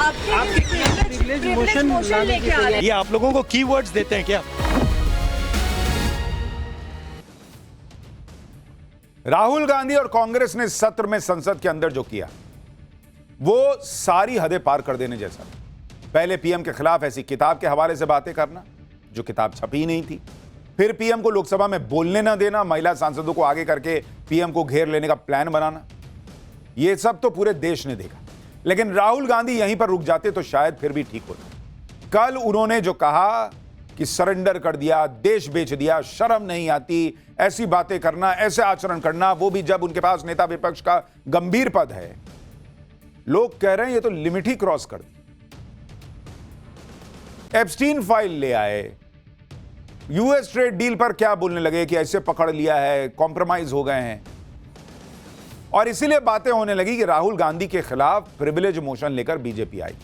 Privilege motion लेके आ रहे हैं। ये आप लोगों को कीवर्ड्स देते हैं क्या? राहुल गांधी और कांग्रेस ने सत्र में संसद के अंदर जो किया वो सारी हदें पार कर देने जैसा। पहले पीएम के खिलाफ ऐसी किताब के हवाले से बातें करना जो किताब छपी नहीं थी, फिर पीएम को लोकसभा में बोलने ना देना, महिला सांसदों को आगे करके पीएम को घेर लेने का प्लान बनाना, ये सब तो पूरे देश ने देखा। लेकिन राहुल गांधी यहीं पर रुक जाते तो शायद फिर भी ठीक होता। कल उन्होंने जो कहा कि सरेंडर कर दिया, देश बेच दिया, शर्म नहीं आती ऐसी बातें करना, ऐसे आचरण करना, वो भी जब उनके पास नेता विपक्ष का गंभीर पद है। लोग कह रहे हैं ये तो लिमिट ही क्रॉस कर दी। एप्स्टीन फाइल ले आए, यूएस ट्रेड डील पर क्या बोलने लगे कि ऐसे पकड़ लिया है, कॉम्प्रोमाइज हो गए हैं, और इसीलिए बातें होने लगी कि राहुल गांधी के खिलाफ प्रिविलेज मोशन लेकर बीजेपी आई।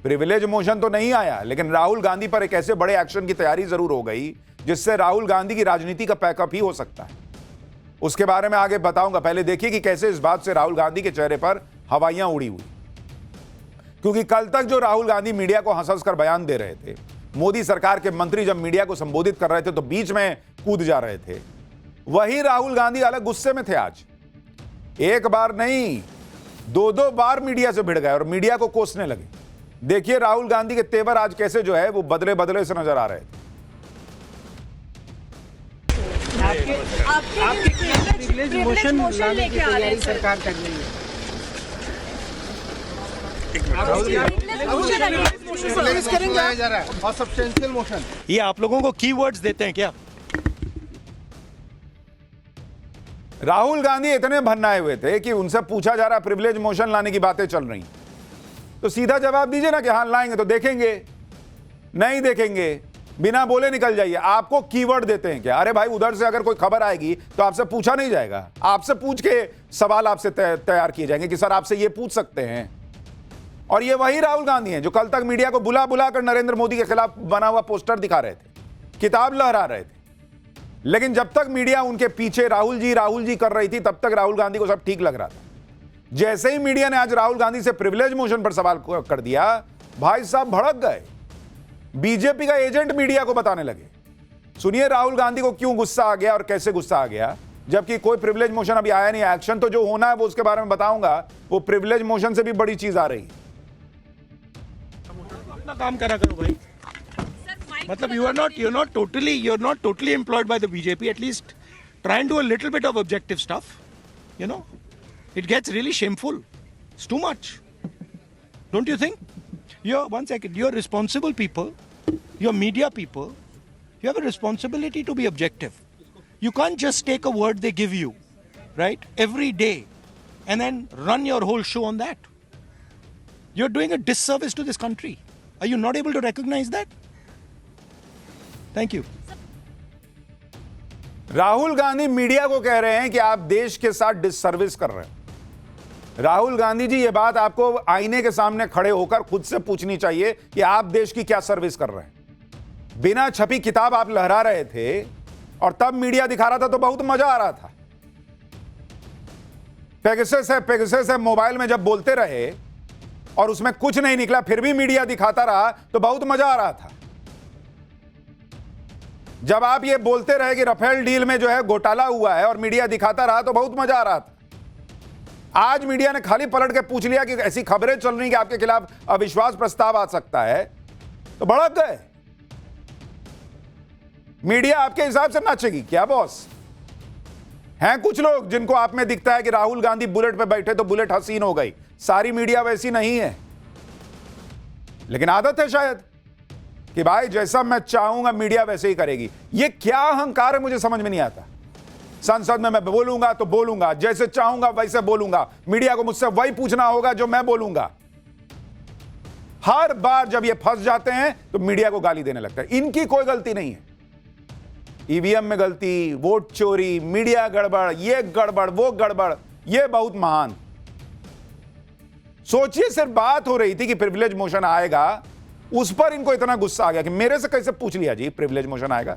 प्रिविलेज मोशन तो नहीं आया, लेकिन राहुल गांधी पर एक ऐसे बड़े एक्शन की तैयारी जरूर हो गई जिससे राहुल गांधी की राजनीति का पैकअप ही हो सकता है। उसके बारे में आगे बताऊंगा। पहले देखिए कि कैसे इस बात से राहुल गांधी के चेहरे पर हवाइयां उड़ी हुई, क्योंकि कल तक जो राहुल गांधी मीडिया को हंस कर बयान दे रहे थे, मोदी सरकार के मंत्री जब मीडिया को संबोधित कर रहे थे तो बीच में कूद जा रहे थे, वही राहुल गांधी अलग गुस्से में थे। आज एक बार नहीं, दो बार मीडिया से भिड़ गए और मीडिया को कोसने लगे। देखिए राहुल गांधी के तेवर आज कैसे जो है वो बदले बदले से नजर आ रहे थे। आपके प्रिविलेज मोशन लेके आ रहे हैं सरकार कर रही है। और सब्सटेंशियल मोशन, ये आप लोगों को कीवर्ड्स देते हैं क्या? राहुल गांधी इतने भन्नाए हुए थे कि उनसे पूछा जा रहा प्रिविलेज मोशन लाने की बातें चल रही, तो सीधा जवाब दीजिए ना कि हाँ लाएंगे। तो देखेंगे, नहीं देखेंगे, बिना बोले निकल जाइए। आपको कीवर्ड देते हैं क्या? अरे भाई, उधर से अगर कोई खबर आएगी तो आपसे पूछा नहीं जाएगा, आपसे पूछ के सवाल आपसे तैयार किए जाएंगे कि सर आपसे ये पूछ सकते हैं। और ये वही राहुल गांधी हैं जो कल तक मीडिया को बुला बुला कर नरेंद्र मोदी के खिलाफ बना हुआ पोस्टर दिखा रहे थे, किताब लहरा रहे थे। लेकिन जब तक मीडिया उनके पीछे राहुल जी कर रही थी, तब तक राहुल गांधी को सब ठीक लग रहा था। जैसे ही मीडिया ने आज राहुल गांधी से प्रिविलेज मोशन पर सवाल कर दिया, भाई साहब भड़क गए। बीजेपी का एजेंट मीडिया को बताने लगे। सुनिए राहुल गांधी को क्यों गुस्सा आ गया और कैसे गुस्सा आ गया, जबकि कोई प्रिविलेज मोशन अभी आया नहीं। एक्शन तो जो होना है वो उसके बारे में बताऊंगा, वो प्रिविलेज मोशन से भी बड़ी चीज आ रही। अपना काम करा करो भाई। मतलब you're not totally employed by the BJP. At least try and do a little bit of objective stuff. You know, it gets really shameful. It's too much, don't you think? You're responsible people. You're media people. You have a responsibility to be objective. You can't just take a word they give you, right, every day, and then run your whole show on that. You're doing a disservice to this country. Are you not able to recognize that? Thank you. Rahul Gandhi media को कह रहे हैं कि आप देश के साथ disservice कर रहे हैं। राहुल गांधी जी, ये बात आपको आईने के सामने खड़े होकर खुद से पूछनी चाहिए कि आप देश की क्या सर्विस कर रहे हैं। बिना छपी किताब आप लहरा रहे थे और तब मीडिया दिखा रहा था तो बहुत मजा आ रहा था। पेगासस है मोबाइल में जब बोलते रहे और उसमें कुछ नहीं निकला, फिर भी मीडिया दिखाता रहा तो बहुत मजा आ रहा था। जब आप ये बोलते रहे कि राफेल डील में जो है घोटाला हुआ है और मीडिया दिखाता रहा तो बहुत मजा आ रहा था। आज मीडिया ने खाली पलट के पूछ लिया कि ऐसी खबरें चल रही कि आपके खिलाफ अविश्वास प्रस्ताव आ सकता है, तो भड़क गए। मीडिया आपके हिसाब से नाचेगी क्या बॉस? हैं कुछ लोग जिनको आप में दिखता है कि राहुल गांधी बुलेट पे बैठे तो बुलेट हसीन हो गई। सारी मीडिया वैसी नहीं है, लेकिन आदत है शायद कि भाई जैसा मैं चाहूंगा मीडिया वैसे ही करेगी। ये क्या अहंकार है मुझे समझ में नहीं आता। संसद में मैं बोलूंगा तो बोलूंगा, जैसे चाहूंगा वैसे बोलूंगा, मीडिया को मुझसे वही पूछना होगा जो मैं बोलूंगा। हर बार जब ये फंस जाते हैं तो मीडिया को गाली देने लगता है। इनकी कोई गलती नहीं है। ईवीएम में गलती, वोट चोरी, मीडिया गड़बड़, ये गड़बड़, वो गड़बड़, ये बहुत महान। सोचिए, सिर्फ बात हो रही थी कि प्रिविलेज मोशन आएगा, उस पर इनको इतना गुस्सा आ गया कि मेरे से कैसे पूछ लिया जी प्रिविलेज मोशन आएगा।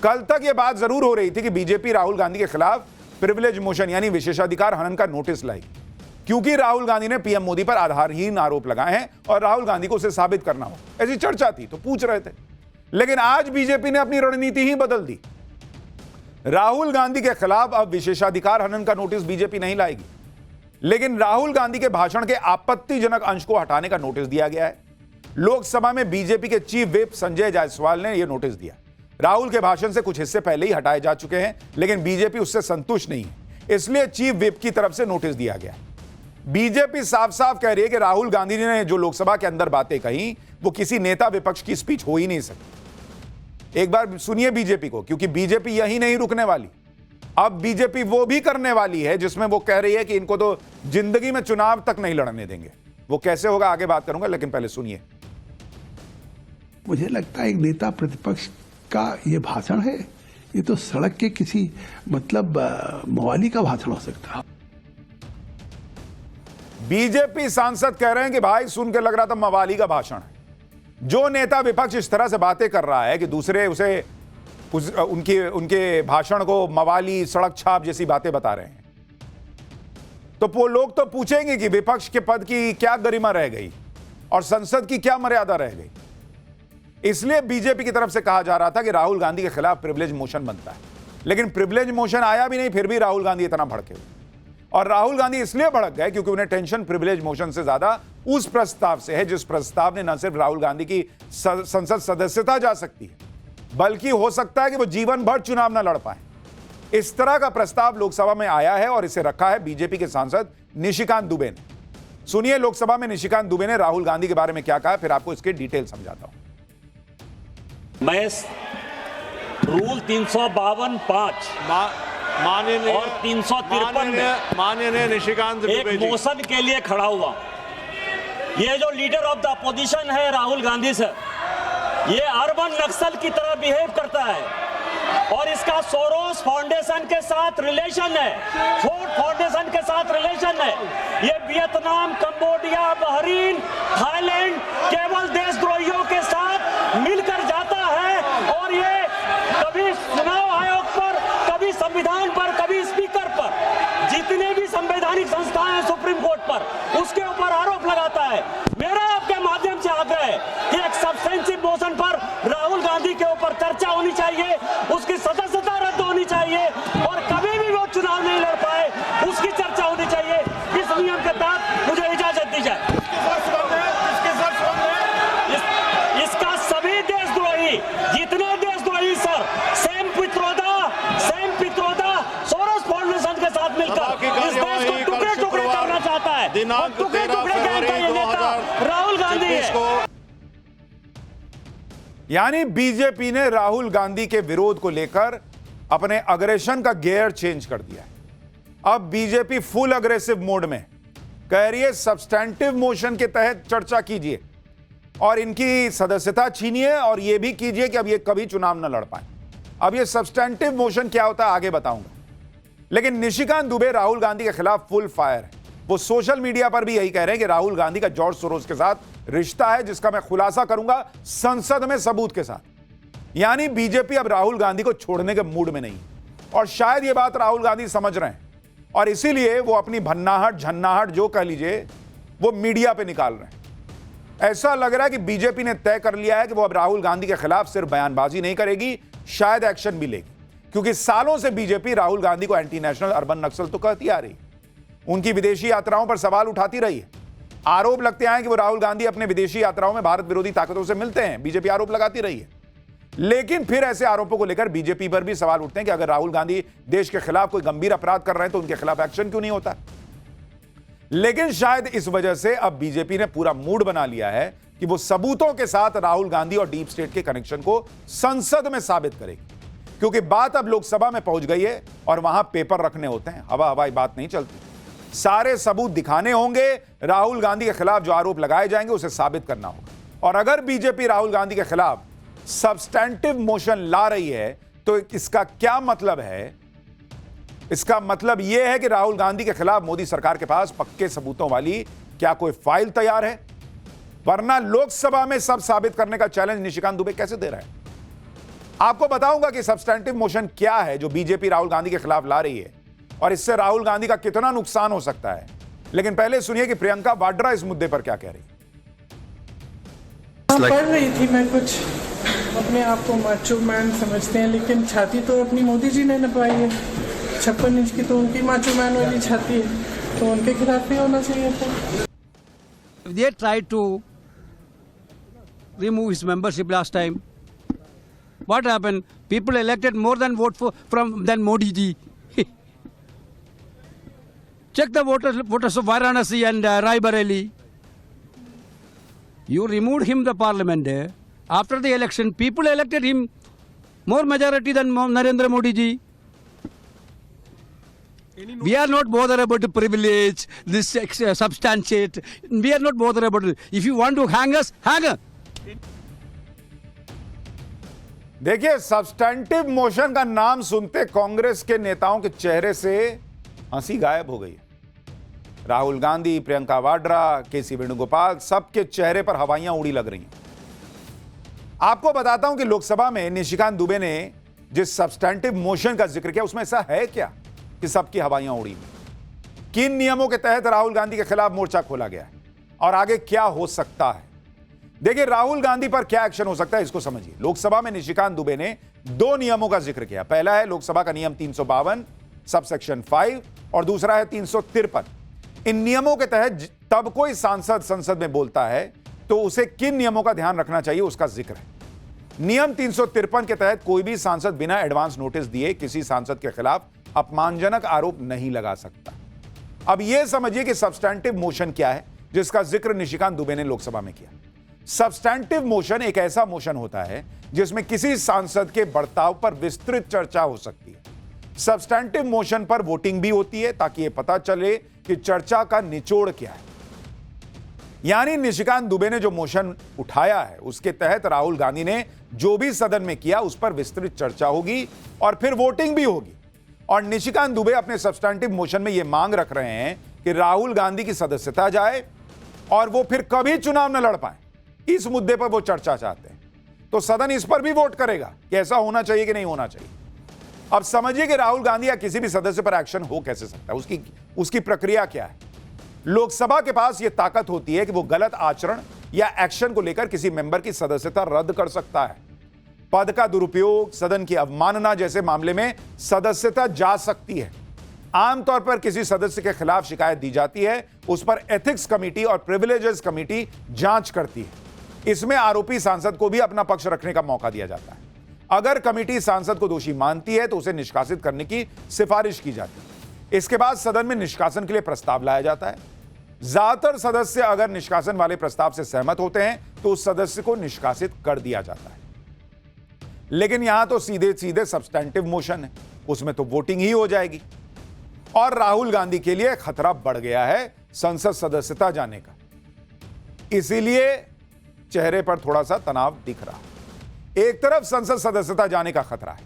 कल तक यह बात जरूर हो रही थी कि बीजेपी राहुल गांधी के खिलाफ प्रिविलेज मोशन यानी विशेषाधिकार हनन का नोटिस लाएगी। क्योंकि राहुल गांधी ने पीएम मोदी पर आधारहीन आरोप लगाए हैं और राहुल गांधी को उसे साबित करना हो, ऐसी चर्चा थी तो पूछ रहे थे। लेकिन आज बीजेपी ने अपनी रणनीति ही बदल दी। राहुल गांधी के खिलाफ अब विशेषाधिकार हनन का नोटिस बीजेपी नहीं लाएगी, लेकिन राहुल गांधी के भाषण के आपत्तिजनक अंश को हटाने का नोटिस दिया गया है। लोकसभा में बीजेपी के चीफ व्हिप संजय जायसवाल ने यह नोटिस दिया। राहुल के भाषण से कुछ हिस्से पहले ही हटाए जा चुके हैं, लेकिन बीजेपी उससे संतुष्ट नहीं है, इसलिए चीफ व्हिप की तरफ से नोटिस दिया गया। बीजेपी साफ साफ कह रही है कि राहुल गांधी ने जो लोकसभा के अंदर बातें कही वो किसी नेता विपक्ष की स्पीच हो ही नहीं सकती। एक बार सुनिए बीजेपी को, क्योंकि बीजेपी यही नहीं रुकने वाली। अब बीजेपी वो भी करने वाली है जिसमें वो कह रही है कि इनको तो जिंदगी में चुनाव तक नहीं लड़ने देंगे। वो कैसे होगा आगे बात करूंगा, लेकिन पहले सुनिए। मुझे लगता है एक नेता प्रतिपक्ष का ये भाषण है, ये तो सड़क के किसी मतलब मवाली का भाषण हो सकता है। बीजेपी सांसद कह रहे हैं कि भाई सुन के लग रहा था मवाली का भाषण है। जो नेता विपक्ष इस तरह से बातें कर रहा है कि दूसरे उसे उनके भाषण को मवाली, सड़क छाप जैसी बातें बता रहे हैं, तो वो लोग तो पूछेंगे कि विपक्ष के पद की क्या गरिमा रह गई और संसद की क्या मर्यादा रह गई। इसलिए बीजेपी की तरफ से कहा जा रहा था कि राहुल गांधी के खिलाफ प्रिविलेज मोशन बनता है, लेकिन प्रिविलेज मोशन आया भी नहीं, फिर भी राहुल गांधी इतना भड़के हुए। और राहुल गांधी इसलिए भड़क गए क्योंकि उन्हें टेंशन प्रिविलेज मोशन से ज्यादा उस प्रस्ताव से है जिस प्रस्ताव ने न सिर्फ राहुल गांधी की संसद सदस्यता जा सकती है, बल्कि हो सकता है कि वो जीवन भर चुनाव न लड़ पाए। इस तरह का प्रस्ताव लोकसभा में आया है और इसे रखा है बीजेपी के सांसद निशिकांत दुबे ने। सुनिए लोकसभा में निशिकांत दुबे ने राहुल गांधी के बारे में क्या कहा, फिर आपको इसके डिटेल समझाता हूं। मैं रूल 352(5) माननीय और 353 में माननीय निशिकांत एक दुबे जी, मोशन के लिए खड़ा हुआ। ये जो लीडर ऑफ द अपोजिशन है राहुल गांधी सर, ये अर्बन नक्सल की तरह बिहेव करता है और इसका सोरोस फाउंडेशन के साथ रिलेशन है, फोर्ड फाउंडेशन के साथ रिलेशन है। ये वियतनाम, कंबोडिया, बहरीन, थाईलैंड केवल देशद्रोहियों के साथ मिलकर जाता है और ये कभी चुनाव आयोग पर, कभी संविधान पर, कभी स्पीकर पर, जितने भी संवैधानिक संस्थाएं हैं सुप्रीम कोर्ट पर, उसके ऊपर आरोप लगाता है। मेरा आपके माध्यम से आग्रह है कि एक सब्सटेंसिव मोशन पर राहुल गांधी के ऊपर चर्चा होनी चाहिए, उसकी सदस्यता रद्द होनी चाहिए और कभी भी वो चुनाव नहीं लड़ पाए उसकी चर्चा होनी चाहिए। इस नियम के तहत मुझे इजाजत दी जाए। इसका सभी देशद्रोही, जितने देशद्रोही sir, same Pitroda Soros foundation के साथ मिलकर इस देश को टुकड़े टुकड़े करना चाहता है और टुकड़े टुकड़े करने का ये नेता राहुल गांधी है। यानी बीजेपी ने राहुल गांधी के विरोध को लेकर अपने अग्रेशन का गियर चेंज कर दिया है। अब बीजेपी फुल अग्रेसिव मोड में कह रही है सब्सटैंटिव मोशन के तहत चर्चा कीजिए और इनकी सदस्यता छीनिए और यह भी कीजिए कि अब ये कभी चुनाव न लड़ पाए। अब ये सब्सटैंटिव मोशन क्या होता है आगे बताऊंगा, लेकिन निशिकांत दुबे राहुल गांधी के खिलाफ फुल फायर है। वो सोशल मीडिया पर भी यही कह रहे हैं कि राहुल गांधी का जॉर्ज सोरोस के साथ रिश्ता है, जिसका मैं खुलासा करूंगा संसद में सबूत के साथ। यानी बीजेपी अब राहुल गांधी को छोड़ने के मूड में नहीं, और शायद ये बात राहुल गांधी समझ रहे हैं और इसीलिए वो अपनी भन्नाहट झन्नाहट जो कह लीजिए वो मीडिया पे निकाल रहे हैं। ऐसा लग रहा है कि बीजेपी ने तय कर लिया है कि वो अब राहुल गांधी के खिलाफ सिर्फ बयानबाजी नहीं करेगी, शायद एक्शन भी लेगी, क्योंकि सालों से बीजेपी राहुल गांधी को एंटी नेशनल अर्बन नक्सल तो कहती आ रही, उनकी विदेशी यात्राओं पर सवाल उठाती रही है। आरोप लगते हैं कि वो राहुल गांधी अपने विदेशी यात्राओं में भारत विरोधी ताकतों से मिलते हैं, बीजेपी आरोप लगाती रही है। लेकिन फिर ऐसे आरोपों को लेकर बीजेपी पर भी सवाल उठते हैं कि अगर राहुल गांधी देश के खिलाफ कोई गंभीर अपराध कर रहे हैं तो उनके खिलाफ एक्शन क्यों नहीं होता। लेकिन शायद इस वजह से अब बीजेपी ने पूरा मूड बना लिया है कि वो सबूतों के साथ राहुल गांधी और डीप स्टेट के कनेक्शन को संसद में साबित करेगी, क्योंकि बात अब लोकसभा में पहुंच गई है और वहां पेपर रखने होते हैं, हवाई बात नहीं चलती। सारे सबूत दिखाने होंगे, राहुल गांधी के खिलाफ जो आरोप लगाए जाएंगे उसे साबित करना होगा। और अगर बीजेपी राहुल गांधी के खिलाफ सब्सटैंटिव मोशन ला रही है तो इसका क्या मतलब है? इसका मतलब यह है कि राहुल गांधी के खिलाफ मोदी सरकार के पास पक्के सबूतों वाली क्या कोई फाइल तैयार है, वरना लोकसभा में सब साबित करने का चैलेंज निशिकांत दुबे कैसे दे रहा है। आपको बताऊंगा कि सब्सटैंटिव मोशन क्या है जो बीजेपी राहुल गांधी के खिलाफ ला रही है और इससे राहुल गांधी का कितना नुकसान हो सकता है। लेकिन पहले सुनिए कि प्रियंका वाड्रा इस मुद्दे पर क्या कह रही है। पढ़ रही थी मैं, कुछ अपने आप को माचो मैन समझते हैं, लेकिन छाती तो अपनी मोदी जी ने नपवाई है 56 इंच की, तो उनकी माचो मैन वाली छाती है, तो उनके खिलाफ भी होना चाहिए था। They tried to remove his membership last time. What happened? People elected more than than Modi ji. Check the voters of Varanasi and Rai Bareli. You removed him the parliament. After the election, people elected him more majority than Narendra Modi ji. We are not bothered about the privilege, this substantiate. We are not bothered about it. If you want to hang us, hang us. देखिए, substantive motion का नाम सुनते कांग्रेस के नेताओं के चेहरे से हंसी गायब हो गई। राहुल गांधी, प्रियंका वाड्रा, केसी वेणुगोपाल, सबके चेहरे पर हवाइयां उड़ी लग रही हैं। आपको बताता हूं कि लोकसभा में निशिकांत दुबे ने जिस सब्सटैंटिव मोशन का जिक्र किया, उसमें ऐसा है क्या कि सबकी हवाइयां उड़ी? किन नियमों के तहत राहुल गांधी के खिलाफ मोर्चा खोला गया है और आगे क्या हो सकता है? देखिए, राहुल गांधी पर क्या एक्शन हो सकता है, इसको समझिए। लोकसभा में निशिकांत दुबे ने 2 नियमों का जिक्र किया। पहला है लोकसभा का नियम 352 सबसेक्शन 5 और दूसरा है 353। इन नियमों के तहत तब कोई सांसद संसद में बोलता है तो उसे किन नियमों का ध्यान रखना चाहिए, उसका जिक्र है। नियम 353 के तहत कोई भी सांसद बिना एडवांस नोटिस दिए किसी सांसद के खिलाफ अपमानजनक आरोप नहीं लगा सकता। अब यह समझिए कि सब्सटैंटिव मोशन क्या है जिसका जिक्र निशिकांत दुबे ने लोकसभा में किया। सब्सटैंटिव मोशन एक ऐसा मोशन होता है जिसमें किसी सांसद के बर्ताव पर विस्तृत चर्चा हो सकती है। सब्सटैंटिव मोशन पर वोटिंग भी होती है ताकि यह पता चले कि चर्चा का निचोड़ क्या है। यानी निशिकांत दुबे ने जो मोशन उठाया है उसके तहत राहुल गांधी ने जो भी सदन में किया उस पर विस्तृत चर्चा होगी और फिर वोटिंग भी होगी। और निशिकांत दुबे अपने सब्सटैंटिव मोशन में यह मांग रख रहे हैं कि राहुल गांधी की सदस्यता जाए और वो फिर कभी चुनाव न लड़ पाए। इस मुद्दे पर वो चर्चा चाहते हैं, तो सदन इस पर भी वोट करेगा कि ऐसा होना चाहिए कि नहीं होना चाहिए। अब समझिए कि राहुल गांधी या किसी भी सदस्य पर एक्शन हो कैसे सकता है, उसकी प्रक्रिया क्या है। लोकसभा के पास यह ताकत होती है कि वो गलत आचरण या एक्शन को लेकर किसी मेंबर की सदस्यता रद्द कर सकता है। पद का दुरुपयोग, सदन की अवमानना जैसे मामले में सदस्यता जा सकती है। आमतौर पर किसी सदस्य के खिलाफ शिकायत दी जाती है, उस पर एथिक्स कमेटी और प्रिविलेजेस कमेटी जांच करती है। इसमें आरोपी सांसद को भी अपना पक्ष रखने का मौका दिया जाता है। अगर कमेटी सांसद को दोषी मानती है तो उसे निष्कासित करने की सिफारिश की जाती है। इसके बाद सदन में निष्कासन के लिए प्रस्ताव लाया जाता है। ज्यादातर सदस्य अगर निष्कासन वाले प्रस्ताव से सहमत होते हैं तो उस सदस्य को निष्कासित कर दिया जाता है। लेकिन यहां तो सीधे सीधे सब्सटैंटिव मोशन है, उसमें तो वोटिंग ही हो जाएगी। और राहुल गांधी के लिए खतरा बढ़ गया है संसद सदस्यता जाने का, इसीलिए चेहरे पर थोड़ा सा तनाव दिख रहा है। एक तरफ संसद सदस्यता जाने का खतरा है,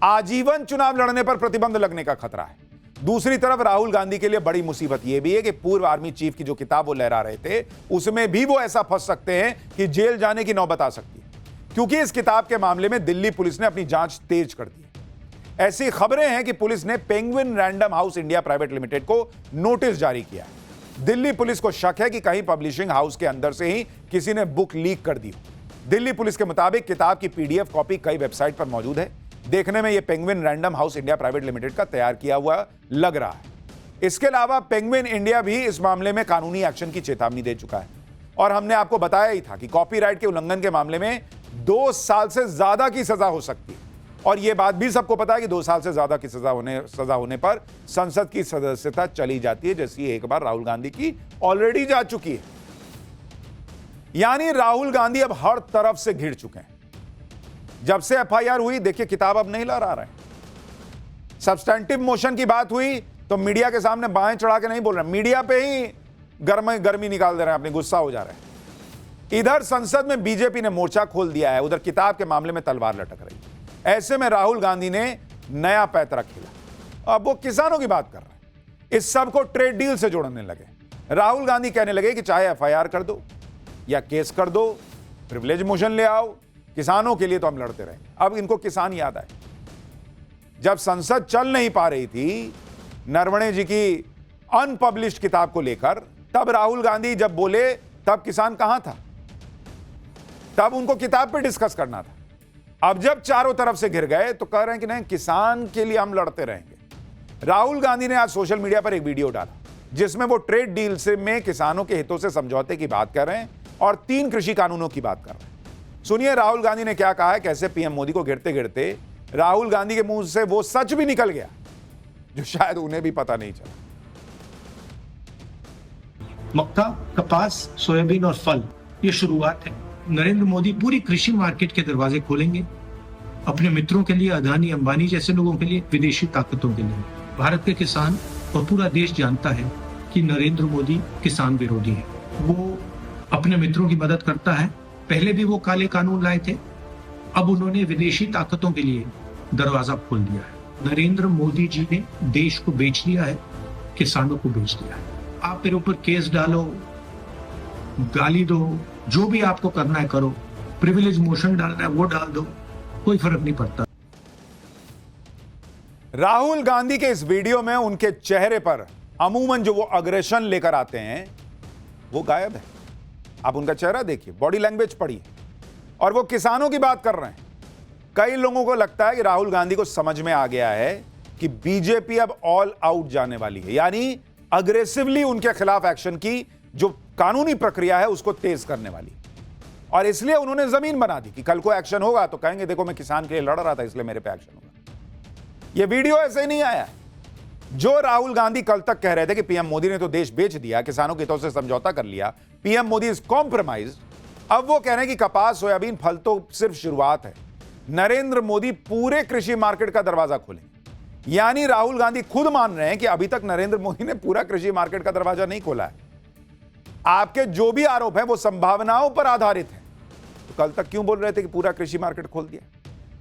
आजीवन चुनाव लड़ने पर प्रतिबंध लगने का खतरा है। दूसरी तरफ राहुल गांधी के लिए बड़ी मुसीबत यह भी है कि पूर्व आर्मी चीफ की जो किताब वो लहरा रहे थे उसमें भी वो ऐसा फंस सकते हैं कि जेल जाने की नौबत आ सकती है, क्योंकि इस किताब के मामले में दिल्ली पुलिस ने अपनी जांच तेज कर दी है। ऐसी खबरें हैं कि पुलिस ने penguin random house India private limited को नोटिस जारी किया है। दिल्ली पुलिस को शक है कि कहीं पब्लिशिंग हाउस के अंदर से ही किसी ने बुक लीक कर दी हो। दिल्ली पुलिस के मुताबिक किताब की पीडीएफ कॉपी कई वेबसाइट पर मौजूद है। देखने में यह penguin random house India private limited का तैयार किया हुआ लग रहा है। इसके अलावा पेंगुइन इंडिया भी इस मामले में कानूनी एक्शन की चेतावनी दे चुका है और हमने आपको बताया ही था कि कॉपीराइट के उल्लंघन के मामले में 2 साल से ज्यादा की सजा हो सकती है। और यह बात भी सबको पता है कि 2 साल से ज्यादा की सजा होने पर संसद की सदस्यता चली जाती है, जैसी एक बार राहुल गांधी की ऑलरेडी जा चुकी है। यानी राहुल गांधी अब हर तरफ से घिर चुके हैं। जब से एफआईआर हुई, देखिए किताब अब नहीं लहरा रहे हैं। सब्सटैंटिव मोशन की बात हुई तो मीडिया के सामने बाएं चढ़ा के नहीं बोल रहे, मीडिया पे ही गर्मी निकाल दे रहे हैं, अपनी गुस्सा हो जा रहे हैं। इधर संसद में बीजेपी ने मोर्चा खोल दिया है, उधर किताब के मामले में तलवार लटक रही है। ऐसे में राहुल गांधी ने नया पैतरा खेला। अब वो किसानों की बात कर रहे हैं, इस सब को ट्रेड डील से जोड़ने लगे। राहुल गांधी कहने लगे कि चाहे एफआईआर कर दो या केस कर दो, प्रिविलेज मोशन ले आओ, किसानों के लिए तो हम लड़ते रहे। अब इनको किसान याद आए। जब संसद चल नहीं पा रही थी, नरवणे जी की अनपब्लिश्ड किताब को लेकर, तब राहुल गांधी जब बोले तब किसान कहां था? तब उनको किताब पे डिस्कस करना था। अब जब चारों तरफ से घिर गए तो कह रहे हैं कि नहीं, किसान के लिए हम लड़ते रहेंगे। राहुल गांधी ने आज सोशल मीडिया पर एक वीडियो डाला जिसमें वो ट्रेड डील से में किसानों के हितों से समझौते की बात कर रहे हैं और 3 कृषि कानूनों की बात कर रहे हैं। सुनिए राहुल गांधी ने क्या कहा है, कैसे पीएम मोदी को गिरते गिरते राहुल गांधी के मुंह से वो सच भी निकल गया जो शायद उन्हें भी पता नहीं चला। मक्का, कपास, सोयाबीन और फल ये शुरुआत है। नरेंद्र मोदी पूरी कृषि मार्केट के दरवाजे खोलेंगे, अपने मित्रों के लिए, अदानी अंबानी जैसे लोगों के लिए, विदेशी ताकतों के लिए। भारत के किसान और पूरा देश जानता है कि नरेंद्र मोदी किसान विरोधी है। वो अपने मित्रों की मदद करता है। पहले भी वो काले कानून लाए थे, अब उन्होंने विदेशी ताकतों के लिए दरवाजा खोल दिया है। नरेंद्र मोदी जी ने देश को बेच दिया है, किसानों को बेच दिया है। आप मेरे ऊपर केस डालो, गाली दो, जो भी आपको करना है करो, प्रिविलेज मोशन डालना है वो डाल दो, कोई फर्क नहीं पड़ता। राहुल गांधी के इस वीडियो में उनके चेहरे पर अमूमन जो वो अग्रेशन लेकर आते हैं वो गायब है। आप उनका चेहरा देखिए, बॉडी लैंग्वेज पढ़िए, और वो किसानों की बात कर रहे हैं। कई लोगों को लगता है कि राहुल गांधी को समझ में आ गया है कि बीजेपी अब ऑल आउट जाने वाली है, यानी अग्रेसिवली उनके खिलाफ एक्शन की जो कानूनी प्रक्रिया है उसको तेज करने वाली, और इसलिए उन्होंने जमीन बना दी कि कल को एक्शन होगा तो कहेंगे देखो मैं किसान के लिए लड़ रहा था इसलिए मेरे पे एक्शन होगा। यह वीडियो ऐसे ही नहीं आया। जो राहुल गांधी कल तक कह रहे थे कि पीएम मोदी ने तो देश बेच दिया, किसानों के हितों से समझौता कर लिया, पीएम मोदी इज कॉम्प्रोमाइज, अब वो कह रहे हैं कि कपास, सोयाबीन, फल तो सिर्फ शुरुआत है। नरेंद्र मोदी पूरे कृषि मार्केट का दरवाजा खोलेंगे। यानी राहुल गांधी खुद मान रहे हैं कि अभी तक नरेंद्र मोदी ने पूरा कृषि मार्केट का दरवाजा नहीं खोला है। आपके जो भी आरोप हैं वो संभावनाओं पर आधारित हैं, तो कल तक क्यों बोल रहे थे कि पूरा कृषि मार्केट खोल दिया?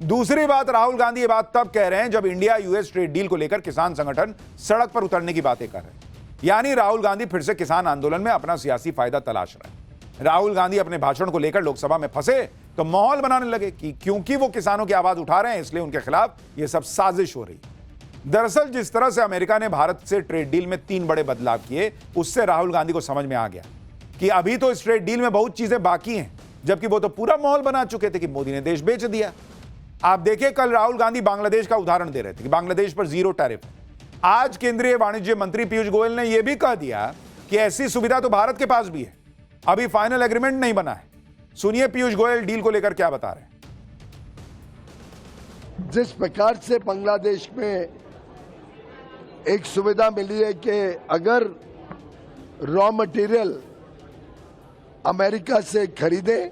दूसरी बात, राहुल गांधी ये बात तब कह रहे हैं जब इंडिया यूएस ट्रेड डील को लेकर किसान संगठन सड़क पर उतरने की बातें कर रहे हैं। यानी राहुल गांधी फिर से किसान आंदोलन में अपना सियासी फायदा तलाश रहे हैं। राहुल गांधी अपने भाषण को लेकर लोकसभा में फंसे तो माहौल बनाने लगे कि क्योंकि वो किसानों की आवाज उठा रहे हैं इसलिए उनके खिलाफ यह सब साजिश हो रही है। दरअसल जिस तरह से अमेरिका ने भारत से ट्रेड डील में 3 बड़े बदलाव किए, उससे राहुल गांधी को समझ में आ गया कि अभी तो इस ट्रेड डील में बहुत चीजें बाकी हैं, जबकि वो तो पूरा माहौल बना चुके थे कि मोदी ने देश बेच दिया। आप देखिए, कल राहुल गांधी बांग्लादेश का उदाहरण दे रहे थे कि बांग्लादेश पर 0 टैरिफ है। आज केंद्रीय वाणिज्य मंत्री पीयूष गोयल ने यह भी कह दिया कि ऐसी सुविधा तो भारत के पास भी है, अभी फाइनल एग्रीमेंट नहीं बना है। सुनिए पीयूष गोयल डील को लेकर क्या बता रहे हैं। जिस प्रकार से बांग्लादेश में एक सुविधा मिली है कि अगर रॉ मटेरियल अमेरिका से खरीदे,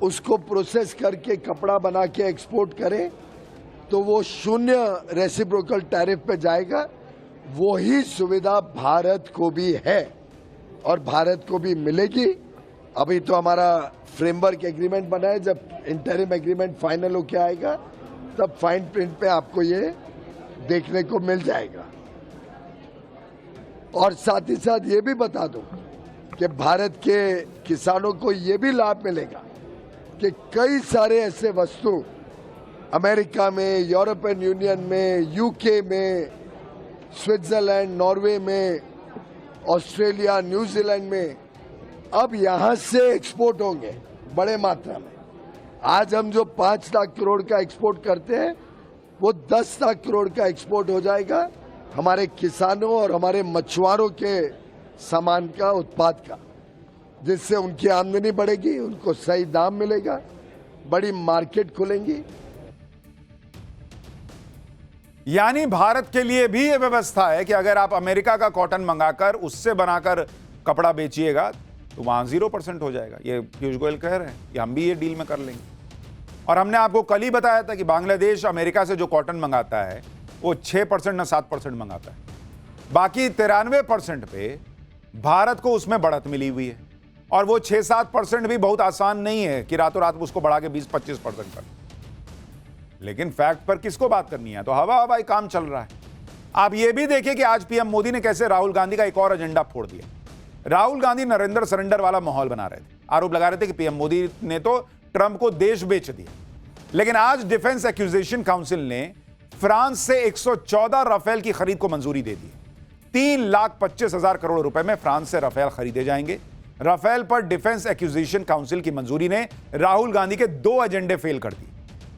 उसको प्रोसेस करके कपड़ा बना के एक्सपोर्ट करें तो वो 0 रेसिप्रोकल टैरिफ पे जाएगा। वही सुविधा भारत को भी है और भारत को भी मिलेगी। अभी तो हमारा फ्रेमवर्क एग्रीमेंट बना है, जब इंटरिम एग्रीमेंट फाइनल होके आएगा तब फाइन प्रिंट पे आपको ये देखने को मिल जाएगा। और साथ ही साथ ये भी बता दूं कि भारत के किसानों को ये भी लाभ मिलेगा कि कई सारे ऐसे वस्तु अमेरिका में, यूरोपियन यूनियन में, यूके में, स्विट्जरलैंड, नॉर्वे में, ऑस्ट्रेलिया, न्यूजीलैंड में अब यहां से एक्सपोर्ट होंगे बड़े मात्रा में। आज हम जो 5 लाख करोड़ का एक्सपोर्ट करते हैं वो 10 लाख करोड़ का एक्सपोर्ट हो जाएगा हमारे किसानों और हमारे मछुआरों के सामान का, उत्पाद का, जिससे उनकी आमदनी बढ़ेगी, उनको सही दाम मिलेगा, बड़ी मार्केट खुलेंगी। यानी भारत के लिए भी यह व्यवस्था है कि अगर आप अमेरिका का कॉटन मंगाकर उससे बनाकर कपड़ा बेचिएगा तो वहां 0% हो जाएगा। ये पीयूष गोयल कह रहे हैं कि हम भी ये डील में कर लेंगे। और हमने आपको कल ही बताया था कि बांग्लादेश अमेरिका से जो कॉटन मंगाता है वो 6% ना 7% मंगाता है, बाकी 93% पे भारत को उसमें बढ़त मिली हुई है। और वो 6-7% भी बहुत आसान नहीं है कि रातों रात उसको बढ़ा के 20-25% कर। लेकिन फैक्ट पर किसको बात करनी है, तो हवा हवाई काम चल रहा है। आप ये भी देखिए कि आज पीएम मोदी ने कैसे राहुल गांधी का एक और एजेंडा फोड़ दिया। राहुल गांधी नरेंद्र सरेंडर वाला माहौल बना रहे थे, आरोप लगा रहे थे कि पीएम मोदी ने तो ट्रंप को देश बेच दिया। लेकिन आज डिफेंस एक्यूजेशन काउंसिल ने फ्रांस से 114 राफेल की खरीद को मंजूरी दे दी। 3,25,000 करोड़ रुपए में फ्रांस से राफेल खरीदे जाएंगे। राफेल पर डिफेंस एक्विजिशन काउंसिल की मंजूरी ने राहुल गांधी के 2 एजेंडे फेल कर दिए।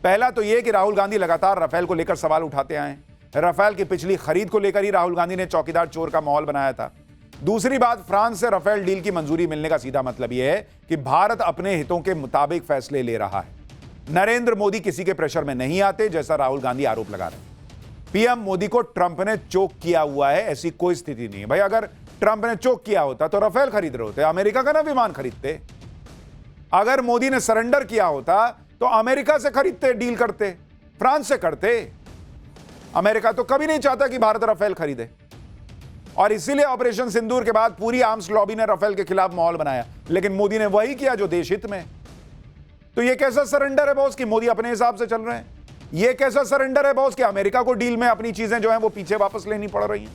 पहला तो यह कि राहुल गांधी लगातार राफेल को लेकर सवाल उठाते आए हैं। राफेल की पिछली खरीद को लेकर ही राहुल गांधी ने चौकीदार चोर का माहौल बनाया था। दूसरी बात, फ्रांस से राफेल डील की मंजूरी मिलने का सीधा मतलब यह है कि भारत अपने हितों के मुताबिक फैसले ले रहा है। नरेंद्र मोदी किसी के प्रेशर में नहीं आते, जैसा राहुल गांधी आरोप लगा रहे हैं। पीएम मोदी को ट्रंप ने चोक किया हुआ है, ऐसी कोई स्थिति नहीं है। भाई अगर ट्रंप ने चोक किया होता तो राफेल खरीद रहे होते, अमेरिका का ना विमान खरीदते। अगर मोदी ने सरेंडर किया होता तो अमेरिका से खरीदते, डील करते, फ्रांस से करते। अमेरिका तो कभी नहीं चाहता कि भारत राफेल खरीदे, और इसीलिए ऑपरेशन सिंदूर के बाद पूरी आर्म्स लॉबी ने राफेल के खिलाफ माहौल बनाया। लेकिन मोदी ने वही किया जो देश हित में। तो यह कैसा सरेंडर है बॉस कि मोदी अपने हिसाब से चल रहे हैं? यह कैसा सरेंडर है बॉस कि अमेरिका को डील में अपनी चीजें जो हैं वो पीछे वापस लेनी पड़ रही हैं?